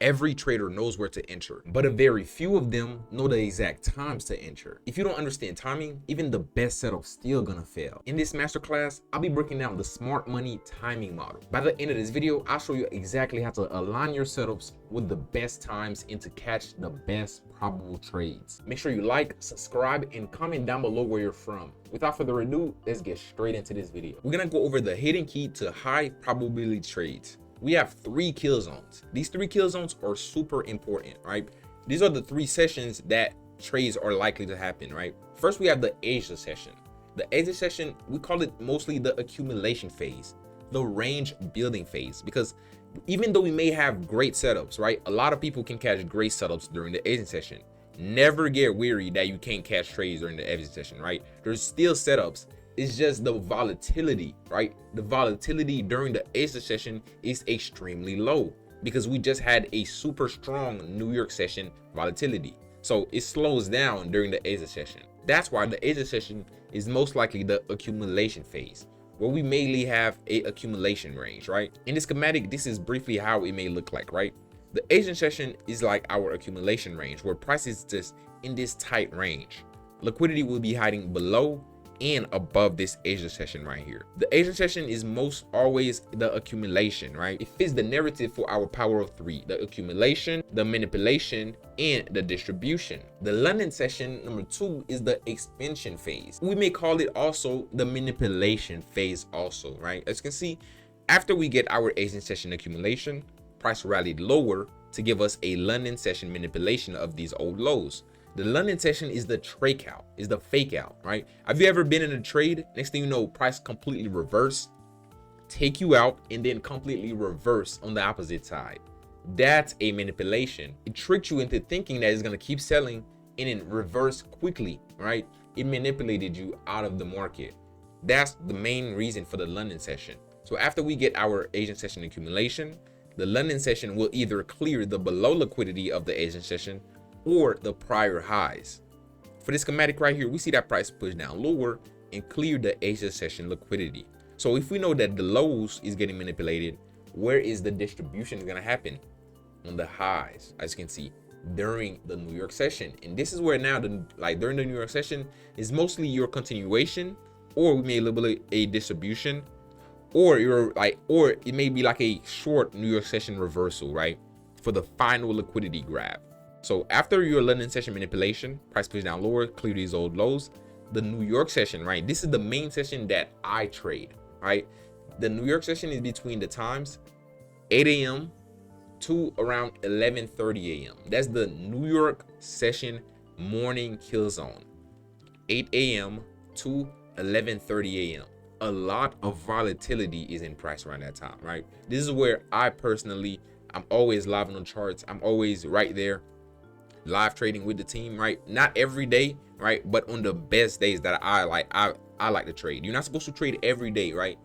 Every trader knows where to enter, but a very few of them know the exact times to enter. If you don't understand timing, even the best setup's still gonna fail. In this masterclass, I'll be breaking down the smart money timing model. By the end of this video, I'll show you exactly how to align your setups with the best times and to catch the best probable trades. Make sure you like, subscribe, and comment down below where you're from. Without further ado, let's get straight into this video. We're gonna go over the hidden key to high probability trades. We have 3 kill zones. These 3 kill zones are super important, right? These are the 3 sessions that trades are likely to happen, right? First, we have the Asia session. The Asia session, we call it mostly the accumulation phase, the range building phase, because even though we may have great setups, right? A lot of people can catch great setups during the Asian session. Never get weary that you can't catch trades during the Asian session, right? There's still setups. It's just the volatility, right? The volatility during the Asia session is extremely low because we just had a super strong New York session volatility. So it slows down during the Asia session. That's why the Asia session is most likely the accumulation phase, where we mainly have a accumulation range, right? In this schematic, this is briefly how it may look like, right? The Asian session is like our accumulation range, where price is just in this tight range. Liquidity will be hiding below and above this Asia session right here. The Asian session is most always the accumulation, right? It fits the narrative for our power of 3, the accumulation, the manipulation, and the distribution. The London session number 2 is the expansion phase. We may call it also the manipulation phase also, right? As you can see, after we get our Asian session accumulation, price rallied lower to give us a London session manipulation of these old lows. The London session is the trade out, is the fake out, right? Have you ever been in a trade? Next thing you know, price completely reverse, take you out, and then completely reverse on the opposite side. That's a manipulation. It tricked you into thinking that it's gonna keep selling and then reverse quickly, right? It manipulated you out of the market. That's the main reason for the London session. So after we get our Asian session accumulation, the London session will either clear the below liquidity of the Asian session or the prior highs. For this schematic right here, we see that price push down lower and clear the Asia session liquidity. So if we know that the lows is getting manipulated, where is the distribution gonna happen? On the highs, as you can see, during the New York session. And this is where now, during the New York session, is mostly your continuation, or we may label it a distribution, or or it may be like a short New York session reversal, right? For the final liquidity grab. So after your London session manipulation, price push down lower, clear these old lows. The New York session, right? This is the main session that I trade, right? The New York session is between the times 8 a.m. to around 11:30 a.m. That's the New York session morning kill zone. 8 a.m. to 11:30 a.m. A lot of volatility is in price around that time, right? This is where I personally, I'm always live on the charts. I'm always right there, live trading with the team, right? Not every day, right? But on the best days that I like to trade. You're not supposed to trade every day, right?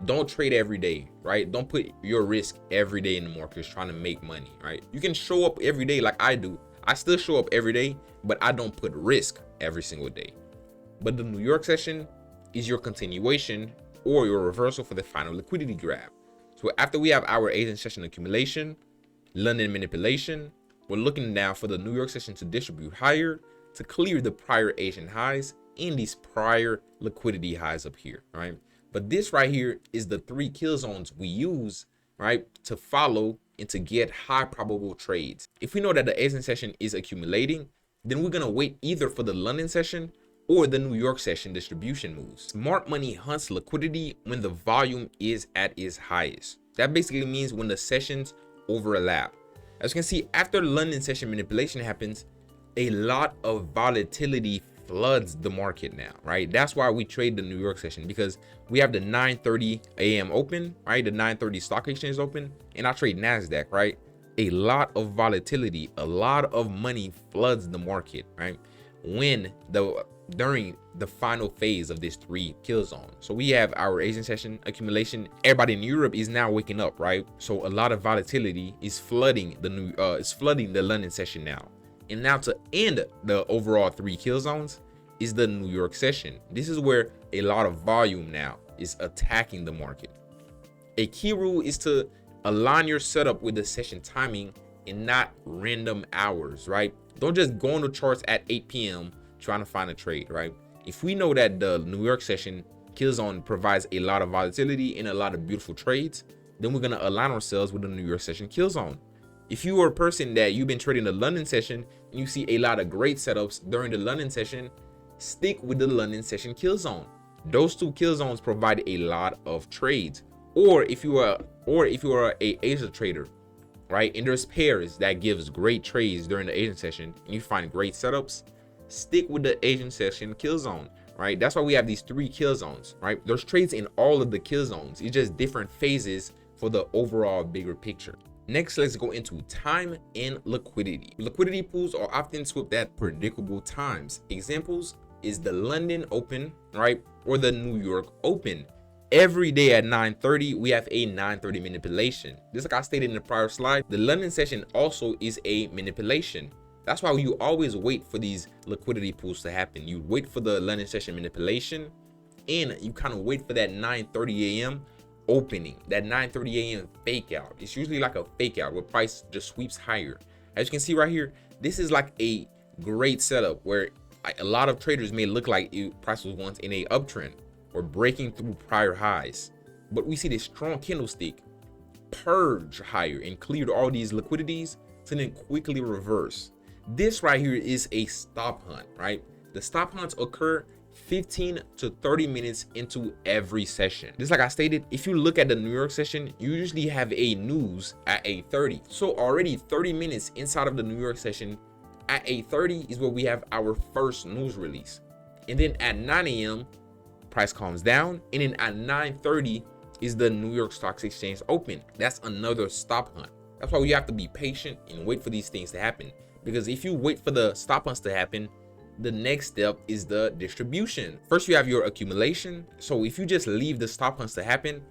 Don't trade every day, right? Don't put your risk every day in the markets trying to make money, right? You can show up every day like I do. I still show up every day, but I don't put risk every single day. But the New York session is your continuation or your reversal for the final liquidity grab. So after we have our Asian session accumulation, London manipulation, we're looking now for the New York session to distribute higher to clear the prior Asian highs and these prior liquidity highs up here, right? But this right here is the 3 kill zones we use, right, to follow and to get high probable trades. If we know that the Asian session is accumulating, then we're gonna wait either for the London session or the New York session distribution moves. Smart money hunts liquidity when the volume is at its highest. That basically means when the sessions overlap. As you can see, after London session manipulation happens, a lot of volatility floods the market now, right? That's why we trade the New York session, because we have the 9:30 a.m. open, right? The 9:30 stock exchange open, and I trade NASDAQ, right? A lot of volatility, a lot of money floods the market, right? During the final phase of this 3 kill zone. So we have our Asian session accumulation. Everybody in Europe is now waking up, right? So a lot of volatility is flooding the London session now. And now to end the overall 3 kill zones is the New York session. This is where a lot of volume now is attacking the market. A key rule is to align your setup with the session timing and not random hours, right? Don't just go on the charts at 8 p.m. trying to find a trade, right? If we know that the New York session Killzone provides a lot of volatility and a lot of beautiful trades, then we're going to align ourselves with the New York session Killzone. If you are a person that you've been trading the London session and you see a lot of great setups during the London session, stick with the London session Killzone. Those two Killzones provide a lot of trades. Or if you are a Asia trader, right, and there's pairs that gives great trades during the Asian session and you find great setups, stick with the Asian session Killzone, right? That's why we have these 3 Killzones, right? There's trades in all of the Killzones. It's just different phases for the overall bigger picture. Next, let's go into time and liquidity. Liquidity pools are often swept at predictable times. Examples is the London Open, right, or the New York Open. Every day at 9:30, we have a 9:30 manipulation. Just like I stated in the prior slide, the London session also is a manipulation. That's why you always wait for these liquidity pools to happen. You wait for the London session manipulation, and you kind of wait for that 9:30 a.m. opening, that 9:30 a.m. fake out. It's usually like a fake out where price just sweeps higher. As you can see right here, this is like a great setup where a lot of traders may look like price was once in a uptrend or breaking through prior highs, but we see this strong candlestick purge higher and cleared all these liquidities to then quickly reverse. This right here is a stop hunt, right? The stop hunts occur 15 to 30 minutes into every session. Just like I stated, if you look at the New York session, you usually have a news at 8:30. So already 30 minutes inside of the New York session, at 8:30 is where we have our first news release. And then at 9 a.m., price calms down. And then at 9:30 is the New York Stock Exchange open. That's another stop hunt. That's why you have to be patient and wait for these things to happen. Because if you wait for the stop hunts to happen, the next step is the distribution. First, you have your accumulation. So if you just leave the stop hunts to happen,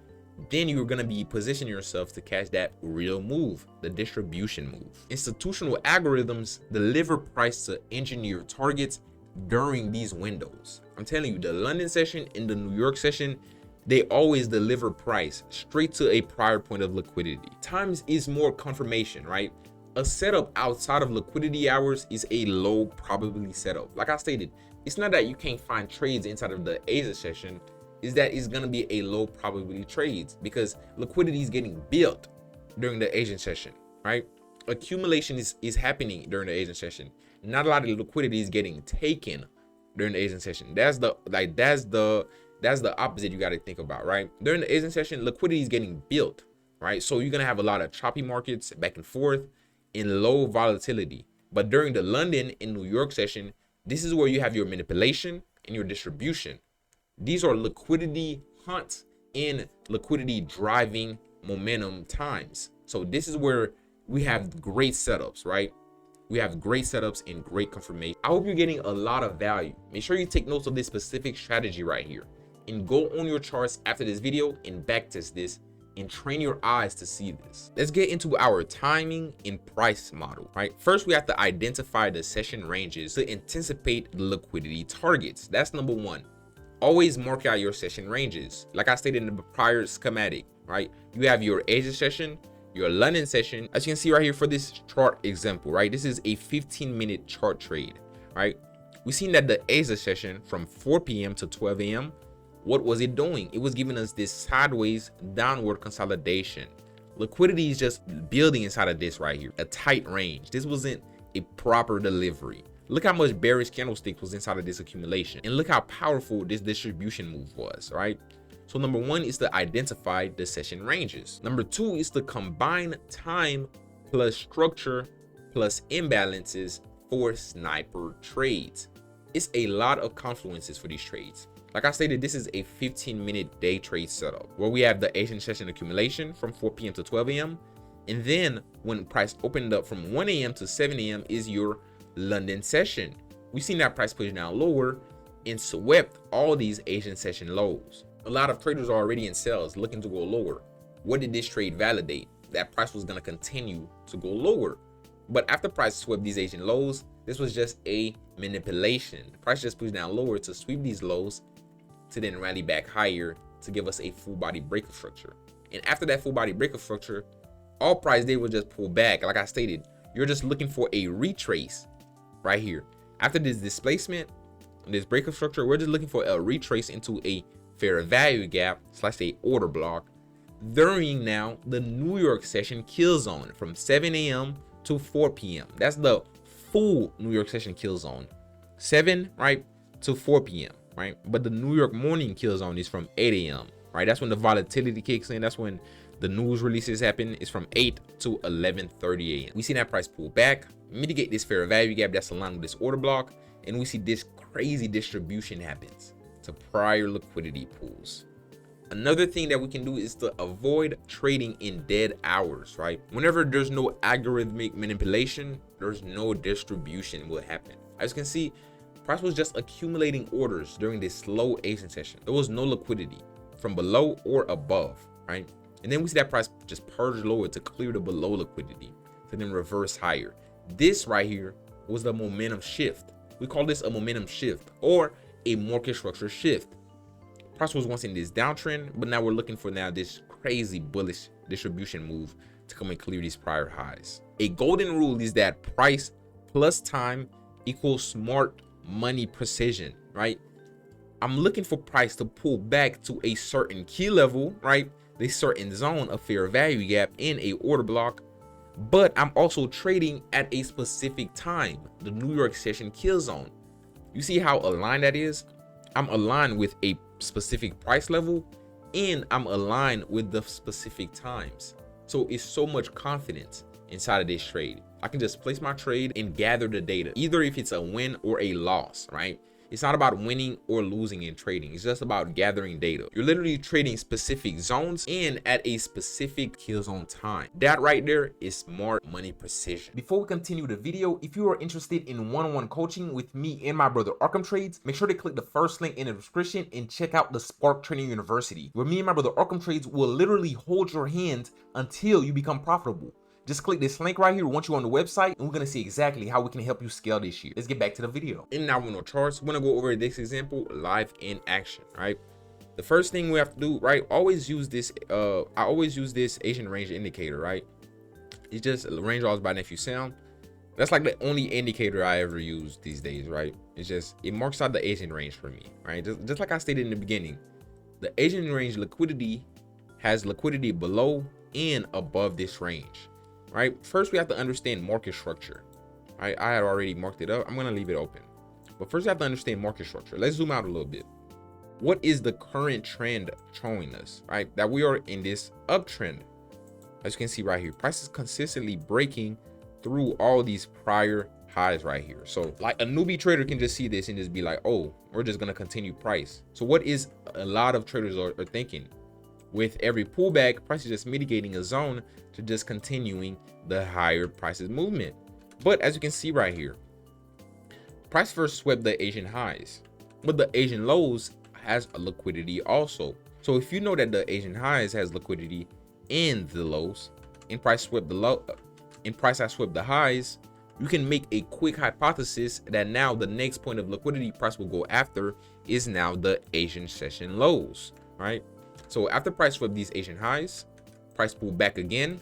then you're going to be positioning yourself to catch that real move, the distribution move. Institutional algorithms deliver price to engineer targets during these windows. I'm telling you, the London session and the New York session, they always deliver price straight to a prior point of liquidity. Times is more confirmation, right? A setup outside of liquidity hours is a low probability setup. Like I stated, it's not that you can't find trades inside of the Asia session, is that it's going to be a low probability trades because liquidity is getting built during the Asian session, right? Accumulation is happening during the Asian session. Not a lot of liquidity is getting taken during the Asian session. That's the opposite you got to think about, right? During the Asian session, liquidity is getting built, right? So you're going to have a lot of choppy markets back and forth in low volatility. But during the London and New York session, this is where you have your manipulation and your distribution. These are liquidity hunts and liquidity driving momentum times. So this is where we have great setups, right? We have great setups and great confirmation. I hope you're getting a lot of value. Make sure you take notes of this specific strategy right here and go on your charts after this video and backtest this and train your eyes to see this. Let's get into our timing and price model, right? First, we have to identify the session ranges to anticipate the liquidity targets. That's number one. Always mark out your session ranges. Like I stated in the prior schematic, right? You have your Asia session, your London session. As you can see right here for this chart example, right? This is a 15-minute chart trade, right? We've seen that the Asia session from 4 p.m. to 12 a.m., what was it doing? It was giving us this sideways downward consolidation. Liquidity is just building inside of this right here, a tight range. This wasn't a proper delivery. Look how much bearish candlestick was inside of this accumulation, and look how powerful this distribution move was, right? So number one is to identify the session ranges. Number two is to combine time plus structure plus imbalances for sniper trades. It's a lot of confluences for these trades. Like I stated, this is a 15-minute day trade setup where we have the Asian session accumulation from 4 p.m. to 12 a.m. And then when price opened up from 1 a.m. to 7 a.m. is your London session. We've seen that price push down lower and swept all these Asian session lows. A lot of traders are already in sales looking to go lower. What did this trade validate? That price was going to continue to go lower. But after price swept these Asian lows, this was just a manipulation. The price just pushed down lower to sweep these lows to then rally back higher to give us a full body breaker structure. And after that full body breaker structure, all price did was just pull back. Like I stated, you're just looking for a retrace right here. After this displacement, this breakup structure, we're just looking for a retrace into a fair value gap / a order block during now the New York session kill zone from 7 a.m. to 4 p.m. That's the full New York session kill zone, 7 right to 4 p.m. right? But the New York morning kill zone is from 8 a.m. right? That's when the volatility kicks in. That's when the news releases happen. It's from 8 to 11:30 a.m. We see that price pull back, mitigate this fair value gap that's aligned with this order block, and we see this crazy distribution happens to prior liquidity pools. Another thing that we can do is to avoid trading in dead hours, right? Whenever there's no algorithmic manipulation, there's no distribution will happen. As you can see, price was just accumulating orders during this slow Asian session. There was no liquidity from below or above, right? And then we see that price just purge lower to clear the below liquidity to then reverse higher. This right here was the momentum shift. We call this a momentum shift or a market structure shift. Price was once in this downtrend, but now we're looking for now this crazy bullish distribution move to come and clear these prior highs. A golden rule is that price plus time equals smart money precision, right? I'm looking for price to pull back to a certain key level, right? This certain zone of fair value gap in a order block, but I'm also trading at a specific time, the New York session kill zone. You see how aligned that is? I'm aligned with a specific price level and I'm aligned with the specific times. So it's so much confidence inside of this trade. I can just place my trade and gather the data, either if it's a win or a loss, right? It's not about winning or losing in trading. It's just about gathering data. You're literally trading specific zones and at a specific kill zone time. That right there is smart money precision. Before we continue the video, if you are interested in one-on-one coaching with me and my brother Arkham Trades, make sure to click the first link in the description and check out the Spark Trading University, where me and my brother Arkham Trades will literally hold your hand until you become profitable. Just click this link right here once you're on the website, and we're gonna see exactly how we can help you scale this year. Let's get back to the video. And now we're on charts. We're gonna go over this example live in action, right? The first thing we have to do, right? Always use this. I always use this Asian range indicator, right? It's just range odds by nephew sound. That's like the only indicator I ever use these days, right? It's just it marks out the Asian range for me, right? Just like I stated in the beginning, the Asian range liquidity has liquidity below and above this range. Right, first we have to understand market structure. Right, I had already marked it up. I'm gonna leave it open, but first we have to understand market structure. Let's zoom out a little bit. What is the current trend showing us? Right, that we are in this uptrend. As you can see right here, price is consistently breaking through all these prior highs right here. So like a newbie trader can just see this and just be like, oh, we're just gonna continue price. So what is a lot of traders are thinking? With every pullback, price is just mitigating a zone to just continuing the higher prices movement. But as you can see right here, price first swept the Asian highs, but the Asian lows has a liquidity also. So if you know that the Asian highs has liquidity in the lows, and price swept the low, and price has swept the highs, you can make a quick hypothesis that now the next point of liquidity price will go after is now the Asian session lows, right? So after price swept these Asian highs, price pulled back again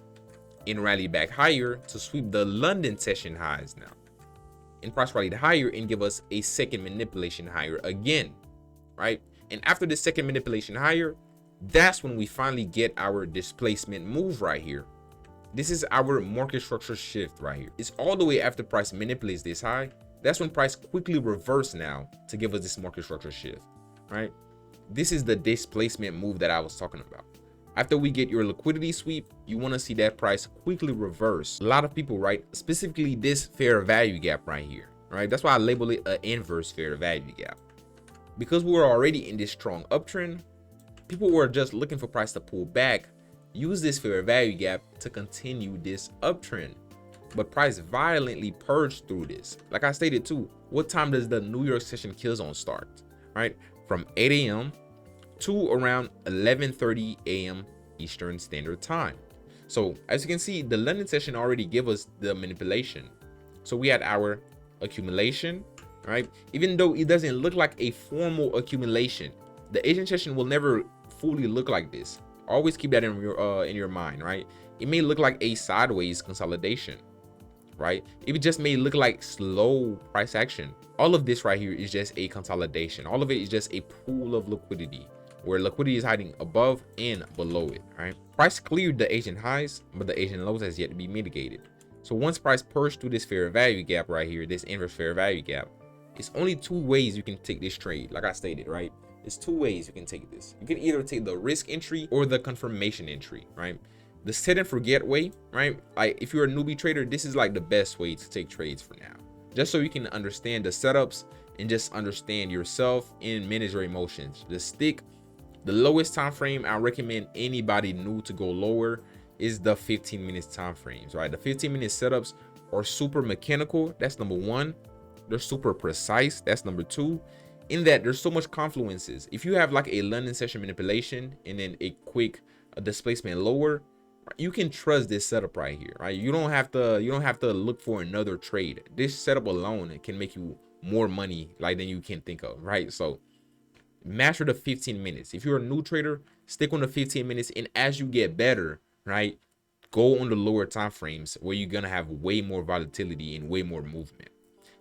and rallied back higher to sweep the London session highs now. And price rallied higher and give us a second manipulation higher again, right? And after the second manipulation higher, that's when we finally get our displacement move right here. This is our market structure shift right here. It's all the way after price manipulates this high. That's when price quickly reverse now to give us this market structure shift, right? This is the displacement move that I was talking about. After we get your liquidity sweep, you want to see that price quickly reverse. A lot of people, right, specifically this fair value gap right here, right? That's why I label it an inverse fair value gap. Because we were already in this strong uptrend, people were just looking for price to pull back, use this fair value gap to continue this uptrend. But price violently purged through this. Like I stated too, what time does the New York session kill zone start, right? From 8 a.m. to around 11:30 a.m. Eastern Standard Time. So as you can see, the London session already gave us the manipulation. So we had our accumulation, right? Even though it doesn't look like a formal accumulation, the Asian session will never fully look like this. Always keep that in your mind, right? It may look like a sideways consolidation, right? It just may look like slow price action. All of this right here is just a consolidation. All of it is just a pool of liquidity where liquidity is hiding above and below it, right? Price cleared the Asian highs, but the Asian lows has yet to be mitigated. So once price pushed through this fair value gap right here, this inverse fair value gap, it's only two ways you can take this trade. Like I stated, right? It's two ways you can take this. You can either take the risk entry or the confirmation entry, right? The set and forget way, right? Like if you're a newbie trader, this is like the best way to take trades for now. Just so you can understand the setups and just understand yourself and manage your emotions. The lowest time frame I recommend anybody new to go lower is the 15 minutes time frames, right? The 15-minute setups are super mechanical. That's number one. They're super precise. That's number two. In that there's so much confluences. If you have like a London session manipulation and then a quick displacement lower, you can trust this setup right here, right? You don't have to look for another trade. This setup alone can make you more money like than you can think of, right? So master the 15 minutes. If you're a new trader, stick on the 15 minutes, and as you get better, right, go on the lower time frames where you're gonna have way more volatility and way more movement.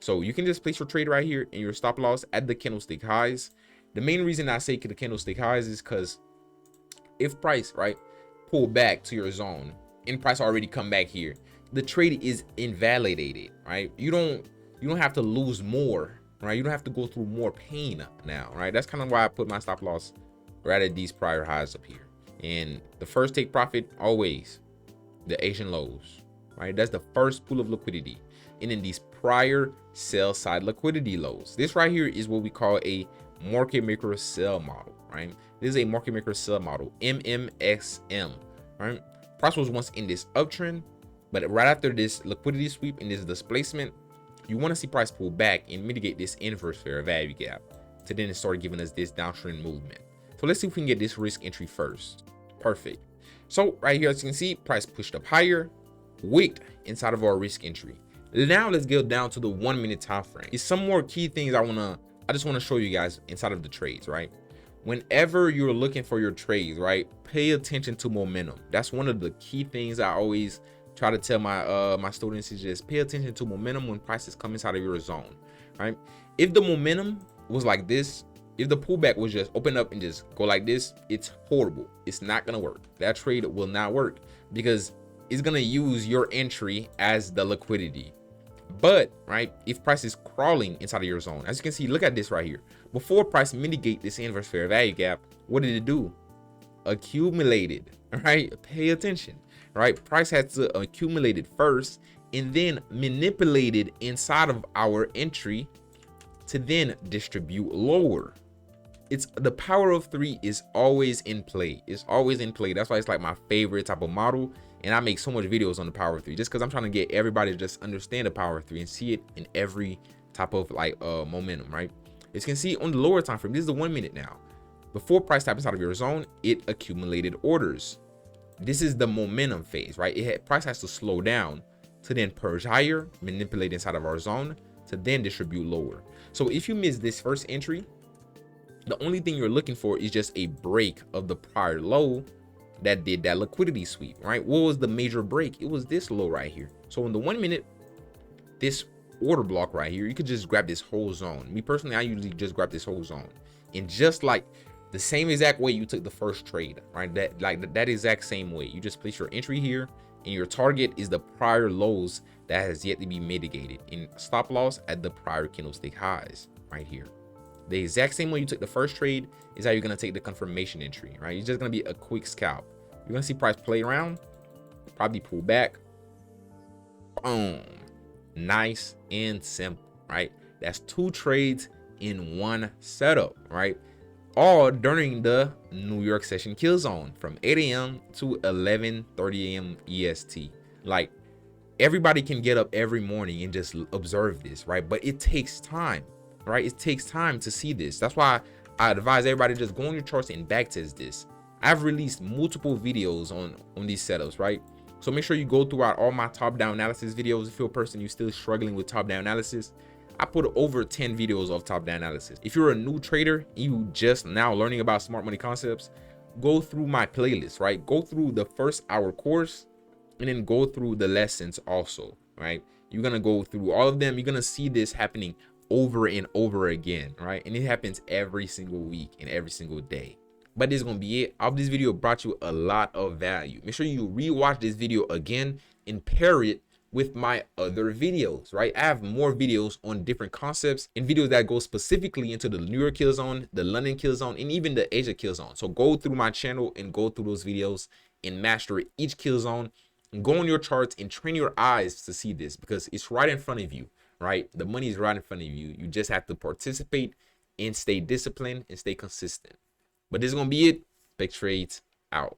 So you can just place your trade right here in your stop loss at the candlestick highs. The main reason I say the candlestick highs is because if price, right, pull back to your zone and price already come back here, the trade is invalidated, right? You don't have to lose more, right? You don't have to go through more pain now, right? That's kind of why I put my stop loss right at these prior highs up here. And the first take profit, always the Asian lows, right? That's the first pool of liquidity. And in these prior sell side liquidity lows, this right here is what we call a market maker sell model, right? This is a market maker sell model, MMXM, right? Price was once in this uptrend, but right after this liquidity sweep and this displacement, you want to see price pull back and mitigate this inverse fair value gap to then start giving us this downtrend movement. So let's see if we can get this risk entry first. Perfect. So right here, as you can see, price pushed up higher, wicked inside of our risk entry. Now let's get down to the 1 minute time frame. It's some more key things I just want to show you guys inside of the trades, right? Whenever you're looking for your trades, right, pay attention to momentum. That's one of the key things I always try to tell my my students is just pay attention to momentum when prices come inside of your zone, right? If the momentum was like this, if the pullback was just open up and just go like this, it's horrible. It's not gonna work. That trade will not work because it's gonna use your entry as the liquidity. But right, if price is crawling inside of your zone, as you can see, look at this right here. Before price mitigate this inverse fair value gap, what did it do? Accumulated, right? Pay attention, right? Price had to accumulate it first and then manipulated inside of our entry to then distribute lower. It's the power of three is always in play. It's always in play. That's why it's like my favorite type of model. And I make so much videos on the power of three just because I'm trying to get everybody to just understand the power of three and see it in every type of like momentum, right? As you can see on the lower time frame, this is the 1 minute now. Before price taps inside of your zone, it accumulated orders. This is the momentum phase, right? Price has to slow down to then purge higher, manipulate inside of our zone to then distribute lower. So if you miss this first entry, the only thing you're looking for is just a break of the prior low that did that liquidity sweep, right? What was the major break? It was this low right here. So in the 1 minute, this order block right here, you could just grab this whole zone. Me personally, I usually just grab this whole zone. And just like the same exact way you took the first trade, right? That exact same way. You just place your entry here and your target is the prior lows that has yet to be mitigated. And stop loss at the prior candlestick highs right here. The exact same way you took the first trade is how you're going to take the confirmation entry, right? It's just going to be a quick scalp. You're going to see price play around, probably pull back. Boom. Nice and simple, right? That's two trades in one setup, right? All during the New York session kill zone from 8 a.m. to 11:30 a.m. EST. Like everybody can get up every morning and just observe this, right? But it takes time. Right, it takes time to see this. That's why I advise everybody just go on your charts and backtest this. I've released multiple videos on these setups, right? So make sure you go throughout all my top-down analysis videos. If you're a person who's still struggling with top-down analysis, I put over 10 videos of top-down analysis. If you're a new trader, you just now learning about smart money concepts, go through my playlist, right? Go through the first hour course and then go through the lessons also, right? You're gonna go through all of them. You're gonna see this happening over and over again, right? And it happens every single week and every single day. But this is gonna be it. I hope this video brought you a lot of value. Make sure you rewatch this video again and pair it with my other videos, right? I have more videos on different concepts and videos that go specifically into the New York kill zone, the London kill zone, and even the Asia kill zone. So go through my channel and go through those videos and master each kill zone, and go on your charts and train your eyes to see this, because it's right in front of you, right? The money is right in front of you. You just have to participate and stay disciplined and stay consistent. But this is gonna be it. Spektrades out.